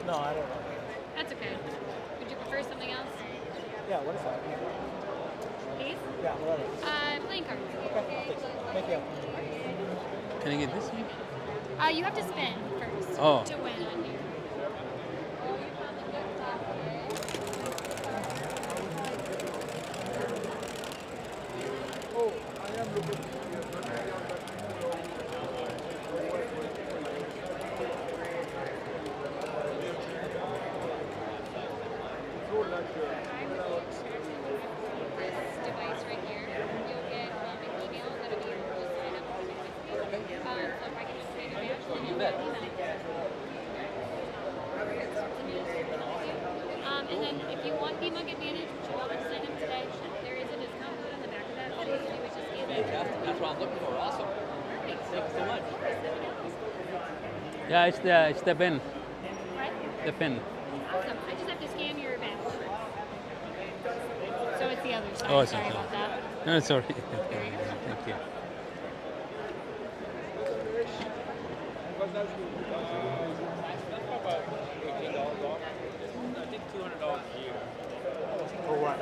No, I don't know. That's okay. Would you prefer something else? Yeah, what is that? Please? Yeah, whatever. Playing cards. Okay, thank you. Can I get this one? You have to spin first Oh. to win on here. Oh, I am looking. This device right here, you'll get an email that'll be your full sign up automatically. So if I can just save your badge, then you'll get an email. And then if you want BMUG Advantage, which you want to sign up today, there is a discount code on the back of that. All you have to do is just use it. That's what I'm looking for. Awesome. Perfect. Thank you so much. Of course, $7. Yeah, it's the pen. What? The pen. Awesome. I just have to scan your badge. So it's the other side. Oh, Sorry about that. No, sorry. There you go. Thank you. I think $200 a year. For what?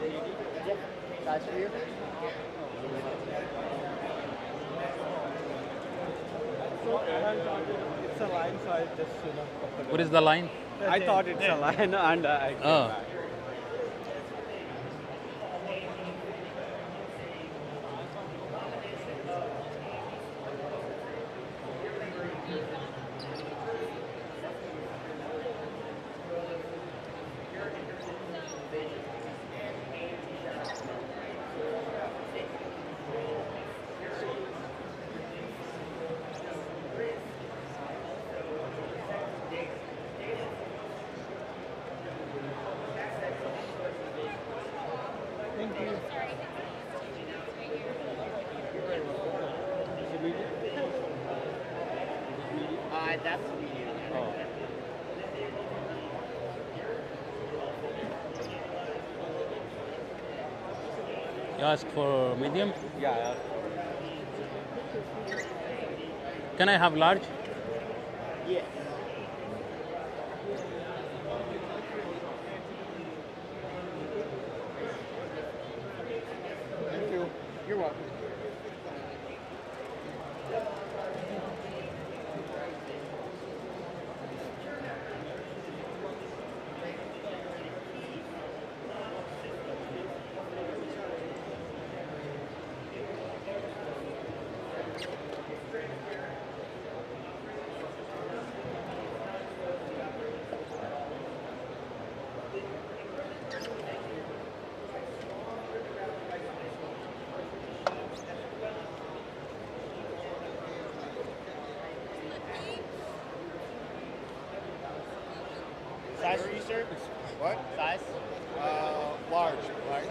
Thank you. Size for you? It's a line, so I just, What is the line? I thought it's a line, and I came Oh. back. Thank you. That's medium. Oh. You ask for medium? Yeah. Can I have large? Yeah. Thank you. You're welcome. Size for you, sir? What? Size? Large. Large.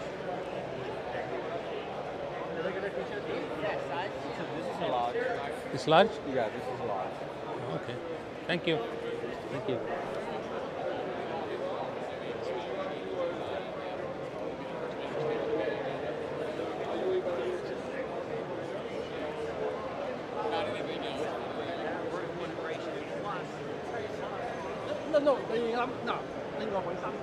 Yeah, size. This is a large. It's large? Yeah, this is large. Okay. Thank you. Thank you. No, đi lắm. No, lên ngồi khoảng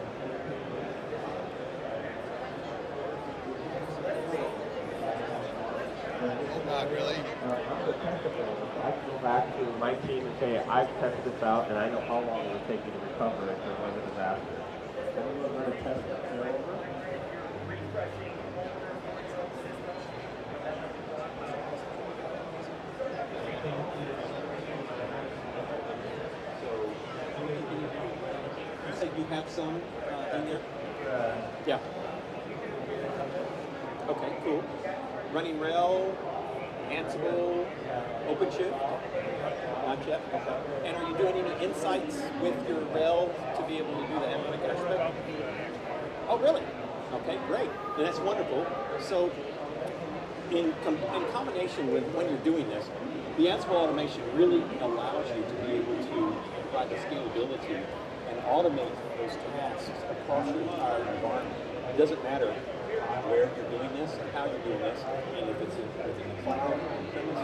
Not really. I can go back to my team and say, I've tested this out and I know how long it would take you to recover if there was a disaster. Anyone want to test it? You said you have some in there? Yeah. Okay, cool. Running rail, Ansible, OpenShift? Not yet? Okay. And are you doing any insights with your RHEL to be able to do the analytic aspect? Oh, really? Okay, great. And that's wonderful. So in combination with when you're doing this, the Ansible automation really allows you to be able to provide the scalability and automate those tasks across your entire environment. It doesn't matter where you're doing this and how you're doing this, and if it's within the cloud or on-premise,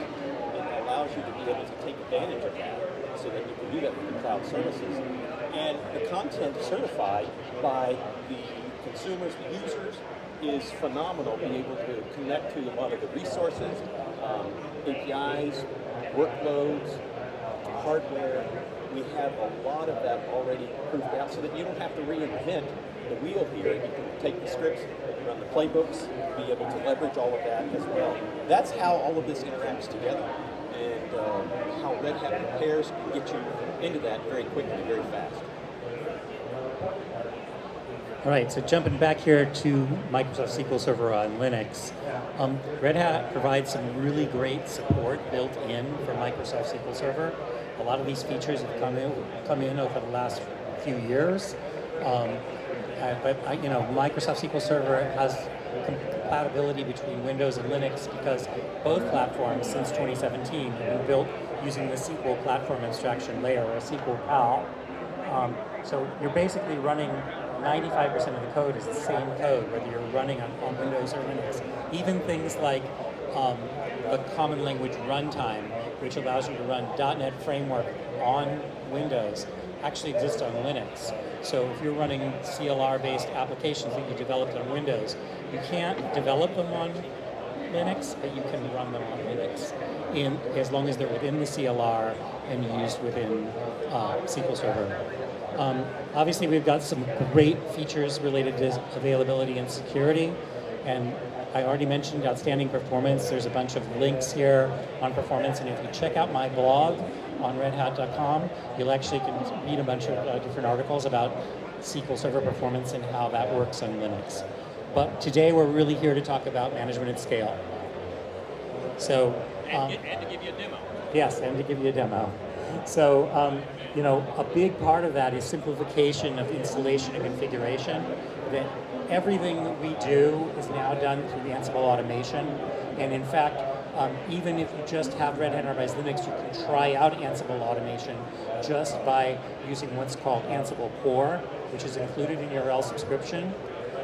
it allows you to be able to take advantage of that so that you can do that with the cloud services. And the content certified by the consumers, the users, is phenomenal, being able to connect to a lot of the resources, APIs, workloads, hardware. We have a lot of that already proofed out so that you don't have to reinvent the wheel here. You can take the scripts, run the playbooks, be able to leverage all of that as well. That's how all of this interacts together, and how Red Hat prepares and get you into that very quickly, very fast. All right, so jumping back here to Microsoft SQL Server on Linux, Red Hat provides some really great support built in for Microsoft SQL Server. A lot of these features have come in over the last few years. Microsoft SQL Server has compatibility between Windows and Linux because both platforms since 2017 have been built using the SQL platform abstraction layer, or SQL PAL. So you're basically running 95% of the code is the same code, whether you're running on Windows or Linux. Even things like the Common Language Runtime, which allows you to run .NET Framework on Windows, actually exists on Linux. So if you're running CLR-based applications that you developed on Windows, you can't develop them on Linux, but you can run them on Linux, as long as they're within the CLR and used within SQL Server. Obviously, we've got some great features related to availability and security, and I already mentioned outstanding performance. There's a bunch of links here on performance, and if you check out my blog on redhat.com, you'll actually can read a bunch of different articles about SQL Server performance and how that works on Linux. But today we're really here to talk about management at scale. So, And to give you a demo. Yes, and to give you a demo. So, a big part of that is simplification of installation and configuration. That everything that we do is now done through the Ansible automation. And in fact, even if you just have Red Hat Enterprise Linux, you can try out Ansible automation just by using what's called Ansible Core, which is included in your RHEL subscription.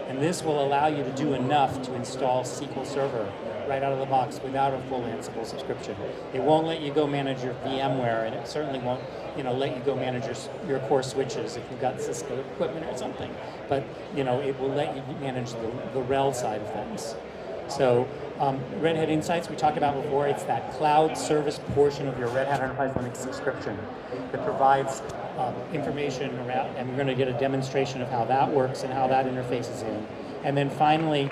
And this will allow you to do enough to install SQL Server right out of the box without a full Ansible subscription. It won't let you go manage your VMware, and it certainly won't let you go manage your core switches if you've got Cisco equipment or something. But it will let you manage the RHEL side of things. So Red Hat Insights, we talked about before, it's that cloud service portion of your Red Hat Enterprise Linux subscription that provides information around, and we're going to get a demonstration of how that works and how that interfaces in. And then finally,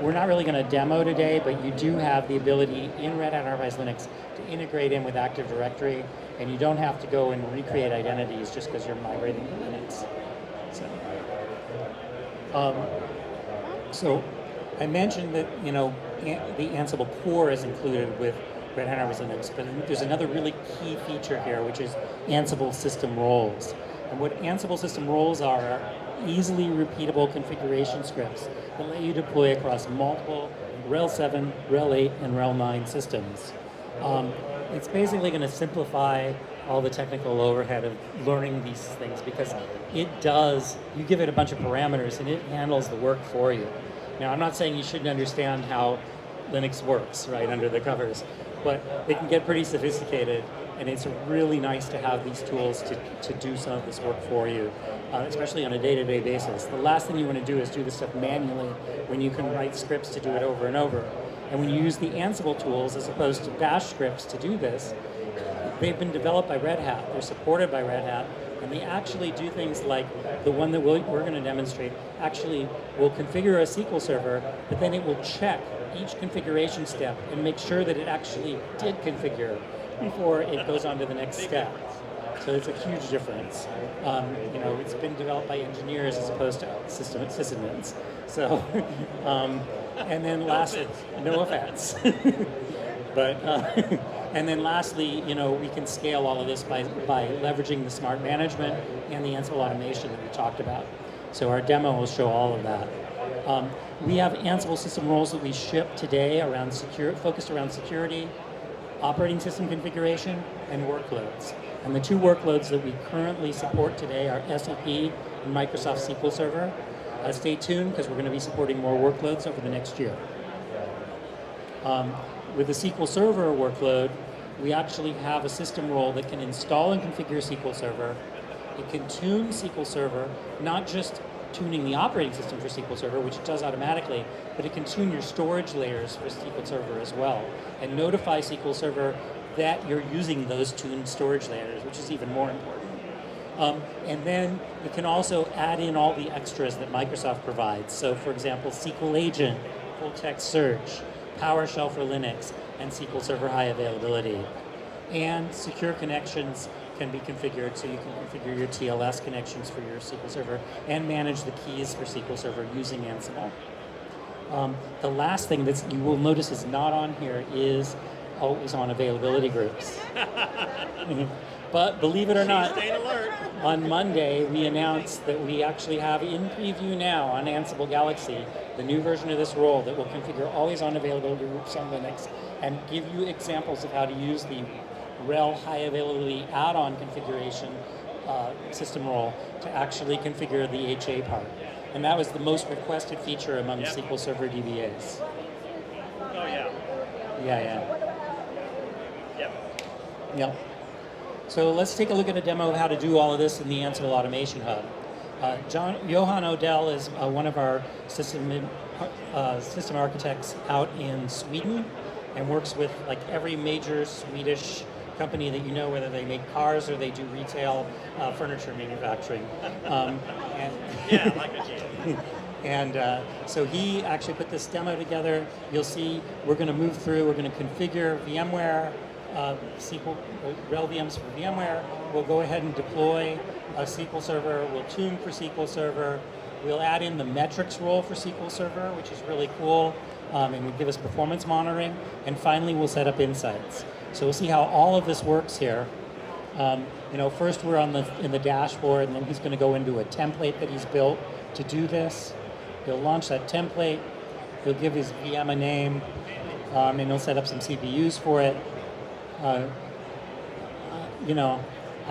we're not really going to demo today, but you do have the ability in Red Hat Enterprise Linux to integrate in with Active Directory, and you don't have to go and recreate identities just because you're migrating to Linux. So I mentioned that the Ansible Core is included with Red Hat Enterprise Linux, but there's another really key feature here, which is Ansible System Roles. And what Ansible System Roles are easily repeatable configuration scripts that let you deploy across multiple RHEL 7, RHEL 8, and RHEL 9 systems. It's basically going to simplify all the technical overhead of learning these things because you give it a bunch of parameters and it handles the work for you. Now, I'm not saying you shouldn't understand how Linux works, right, under the covers, but they can get pretty sophisticated, and it's really nice to have these tools to do some of this work for you, especially on a day-to-day basis. The last thing you want to do is do this stuff manually when you can write scripts to do it over and over. And when you use the Ansible tools as opposed to Bash scripts to do this, they've been developed by Red Hat, they're supported by Red Hat, and they actually do things like the one that we're going to demonstrate actually will configure a SQL server, but then it will check each configuration step and make sure that it actually did configure before it goes on to the next step. So it's a huge difference. It's been developed by engineers as opposed to sysadmins. So, and then lastly, no offense. But and then lastly, we can scale all of this by leveraging the smart management and the Ansible automation that we talked about. So our demo will show all of that. We have Ansible system roles that we ship today focused around security, operating system configuration, and workloads. And the two workloads that we currently support today are SAP and Microsoft SQL Server. Stay tuned because we're going to be supporting more workloads over the next year. With the SQL Server workload, we actually have a system role that can install and configure SQL Server. It can tune SQL Server, not just tuning the operating system for SQL Server, which it does automatically, but it can tune your storage layers for SQL Server as well, and notify SQL Server that you're using those tuned storage layers, which is even more important. And then it can also add in all the extras that Microsoft provides. So for example, SQL Agent, full text search, PowerShell for Linux, and SQL Server High Availability. And secure connections can be configured, so you can configure your TLS connections for your SQL Server and manage the keys for SQL Server using Ansible. The last thing that you will notice is not on here is always on availability groups. But believe it or not, on Monday we announced that we actually have in preview now on Ansible Galaxy the new version of this role that will configure always on availability groups on Linux and give you examples of how to use the RHEL high availability add-on configuration system role to actually configure the HA part. And that was the most requested feature among SQL Server DBAs. Oh yeah. Yeah. Yep. Yep. So let's take a look at a demo of how to do all of this in the Ansible Automation Hub. Johan Odell is one of our system architects out in Sweden and works with like every major Swedish company that you know, whether they make cars or they do retail furniture manufacturing. Yeah, like a G. And so he actually put this demo together. You'll see we're going to move through, we're going to configure VMware, SQL, RHEL VMs for VMware. We'll go ahead and deploy a SQL Server. We'll tune for SQL Server. We'll add in the metrics role for SQL Server, which is really cool, and will give us performance monitoring. And finally, we'll set up insights. So we'll see how all of this works here. First we're in the dashboard, and then he's going to go into a template that he's built to do this. He'll launch that template. He'll give his VM a name, and he'll set up some CPUs for it. I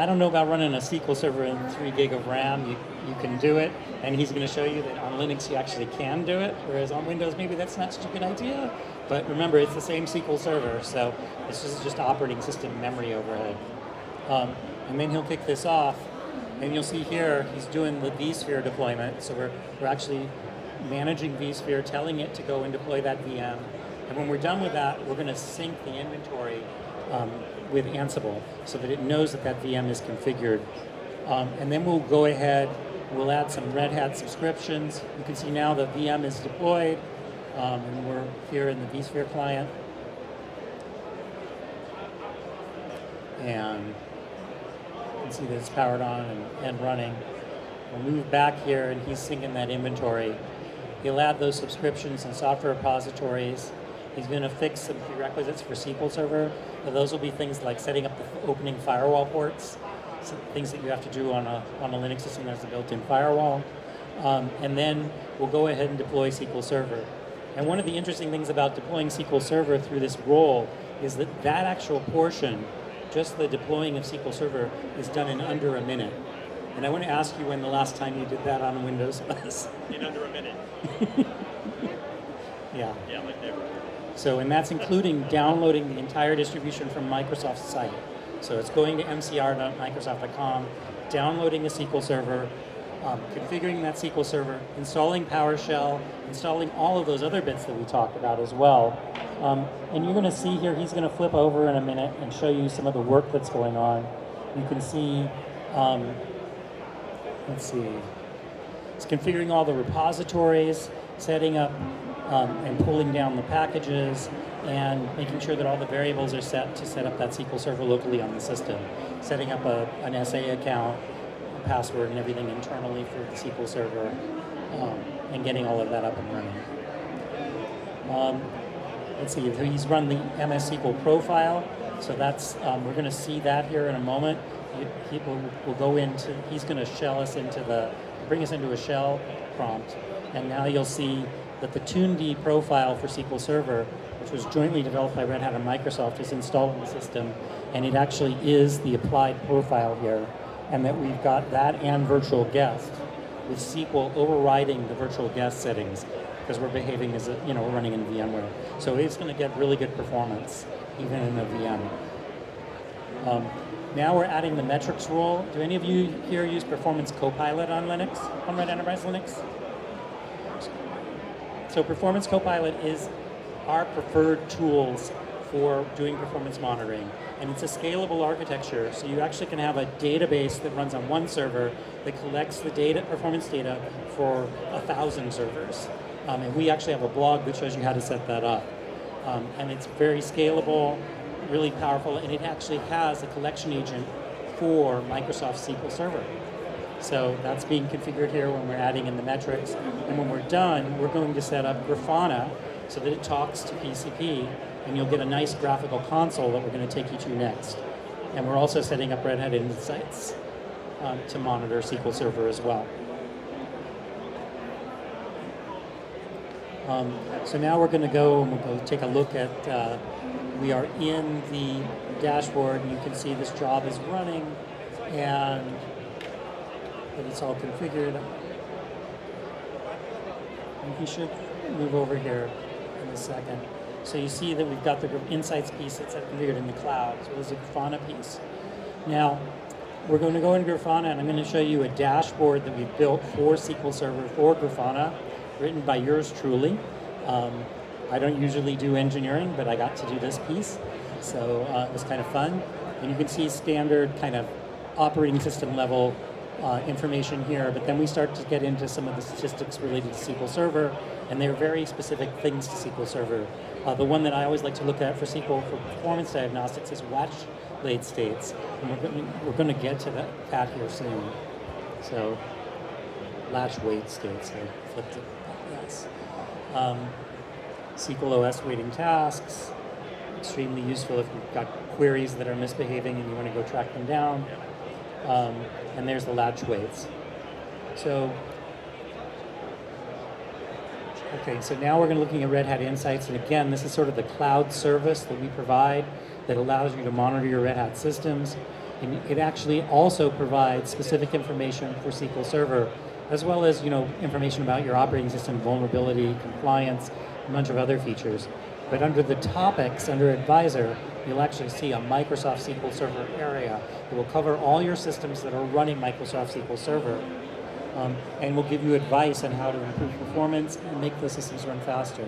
don't know about running a SQL Server in 3 gig of RAM. You can do it, and he's going to show you that on Linux you actually can do it, whereas on Windows maybe that's not such a good idea. But remember, it's the same SQL Server, so it's just operating system memory overhead. And then he'll kick this off, and you'll see here he's doing the vSphere deployment. So we're actually managing vSphere, telling it to go and deploy that VM. And when we're done with that, we're going to sync the inventory with Ansible so that it knows that that VM is configured. And then we'll go ahead, we'll add some Red Hat subscriptions. You can see now the VM is deployed, and we're here in the vSphere client. And you can see that it's powered on and running. We'll move back here, and he's syncing that inventory. He'll add those subscriptions and software repositories. He's going to fix some prerequisites for SQL Server. So those will be things like setting up the opening firewall ports, things that you have to do on a Linux system that has a built-in firewall. And then we'll go ahead and deploy SQL Server. And one of the interesting things about deploying SQL Server through this role is that actual portion, just the deploying of SQL Server, is done in under a minute. And I want to ask you when the last time you did that on Windows was. In under a minute. Yeah. Yeah, like never. So, and that's including downloading the entire distribution from Microsoft's site. So it's going to mcr.microsoft.com, downloading a SQL Server, configuring that SQL Server, installing PowerShell, installing all of those other bits that we talked about as well. And you're going to see here, he's going to flip over in a minute and show you some of the work that's going on. You can see, let's see, it's configuring all the repositories, setting up and pulling down the packages, and making sure that all the variables are set to set up that SQL Server locally on the system. Setting up an SA account, a password, and everything internally for the SQL Server, and getting all of that up and running. let's see, he's run the MS SQL profile. So that's, we're going to see that here in a moment. We'll go into, he's going to bring us into a shell prompt. And now you'll see that the TuneD profile for SQL Server, which was jointly developed by Red Hat and Microsoft, is installed in the system. And it actually is the applied profile here. And that we've got that and virtual guest with SQL overriding the virtual guest settings because we're behaving as we're running in VMware. So it's going to get really good performance even in a VM. Now we're adding the metrics role. Do any of you here use Performance Copilot on Linux, on Red Enterprise Linux? So Performance Copilot is our preferred tools for doing performance monitoring. And it's a scalable architecture, so you actually can have a database that runs on one server that collects the performance data for 1,000 servers. And we actually have a blog that shows you how to set that up. And it's very scalable, really powerful, and it actually has a collection agent for Microsoft SQL Server. So that's being configured here when we're adding in the metrics. And when we're done, we're going to set up Grafana so that it talks to PCP, and you'll get a nice graphical console that we're going to take you to next. And we're also setting up Red Hat Insights to monitor SQL Server as well. So now we're going to go and we'll go take a look at, we are in the dashboard, and you can see this job is running, and it's all configured. And we should move over here in a second. So you see that we've got the Insights piece that's configured in the cloud. So there's a Grafana piece. Now, we're going to go into Grafana, and I'm going to show you a dashboard that we've built for SQL Server for Grafana, written by yours truly. I don't usually do engineering, but I got to do this piece. So it was kind of fun. And you can see standard kind of operating system level information here, but then we start to get into some of the statistics related to SQL Server, and they're very specific things to SQL Server. The one that I always like to look at for SQL for performance diagnostics is watch late states, and we're going to get to that here soon. So latch wait states, I flipped it. Yes. SQL OS waiting tasks, extremely useful if you've got queries that are misbehaving and you want to go track them down. And there's the latch waits. So, okay, so now we're going to looking at Red Hat Insights, and again, this is sort of the cloud service that we provide that allows you to monitor your Red Hat systems. And it actually also provides specific information for SQL Server, as well as information about your operating system, vulnerability, compliance, a bunch of other features. But under the topics, under Advisor, you'll actually see a Microsoft SQL Server area. It will cover all your systems that are running Microsoft SQL Server, and will give you advice on how to improve performance and make the systems run faster.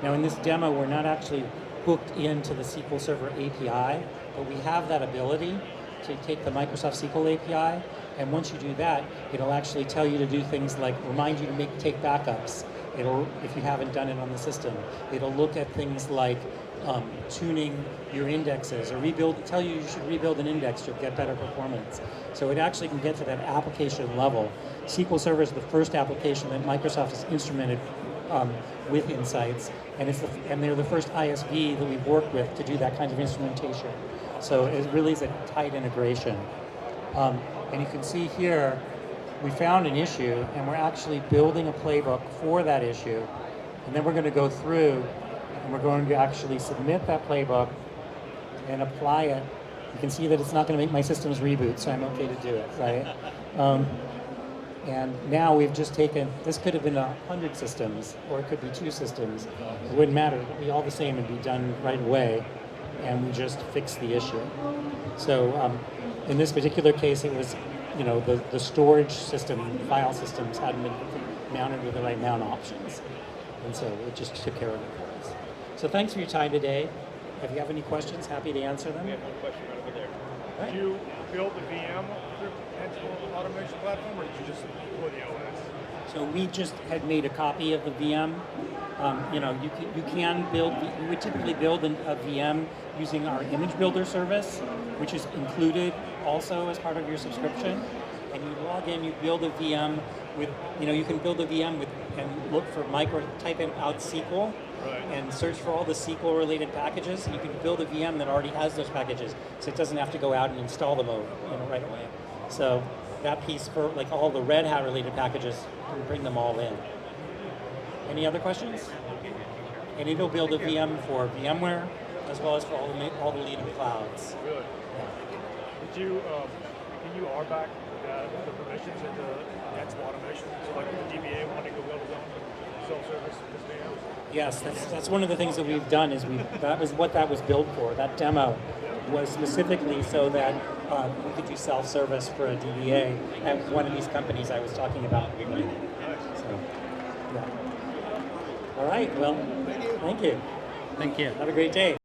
Now in this demo, we're not actually hooked into the SQL Server API, but we have that ability to take the Microsoft SQL API, and once you do that, it'll actually tell you to do things like remind you to take backups. It'll, if you haven't done it on the system, it'll look at things like tuning your indexes, or tell you should rebuild an index, you'll get better performance. So it actually can get to that application level. SQL Server is the first application that Microsoft has instrumented with Insights, and they're the first ISV that we've worked with to do that kind of instrumentation. So it really is a tight integration. And you can see here, we found an issue, and we're actually building a playbook for that issue. And then we're going to go through, and we're going to actually submit that playbook and apply it. You can see that it's not going to make my systems reboot, so I'm okay to do it, right? And now we've just taken, this could have been 100 systems, or it could be 2 systems. It wouldn't matter, it would be all the same and be done right away, and we just fixed the issue. So in this particular case, it was, the storage system, file systems hadn't been mounted with the right mount options. And so it just took care of it for us. So thanks for your time today. If you have any questions, happy to answer them. We have one question right over there. Right. Did you build the VM through Ansible automation platform, or did you just deploy the OS? So we just had made a copy of the VM. You can build, you would typically build a VM using our image builder service, which is included also as part of your subscription. And you log in, you build a VM with, you can build a VM with, and look for type in out SQL, and search for all the SQL related packages. And you can build a VM that already has those packages, so it doesn't have to go out and install them right away. So that piece for like all the Red Hat related packages, you can bring them all in. Any other questions? And it'll build a VM for VMware as well as for all the leading clouds. Really? Did you, can you RBAC the permissions into Ansible automation? So like if the DBA wanting to build his own self-service VM? Yes, that's one of the things that we've done is that was what that was built for. That demo was specifically so that we could do self-service for a DBA at one of these companies I was talking about. So, yeah. All right, well, thank you. Thank you. Have a great day.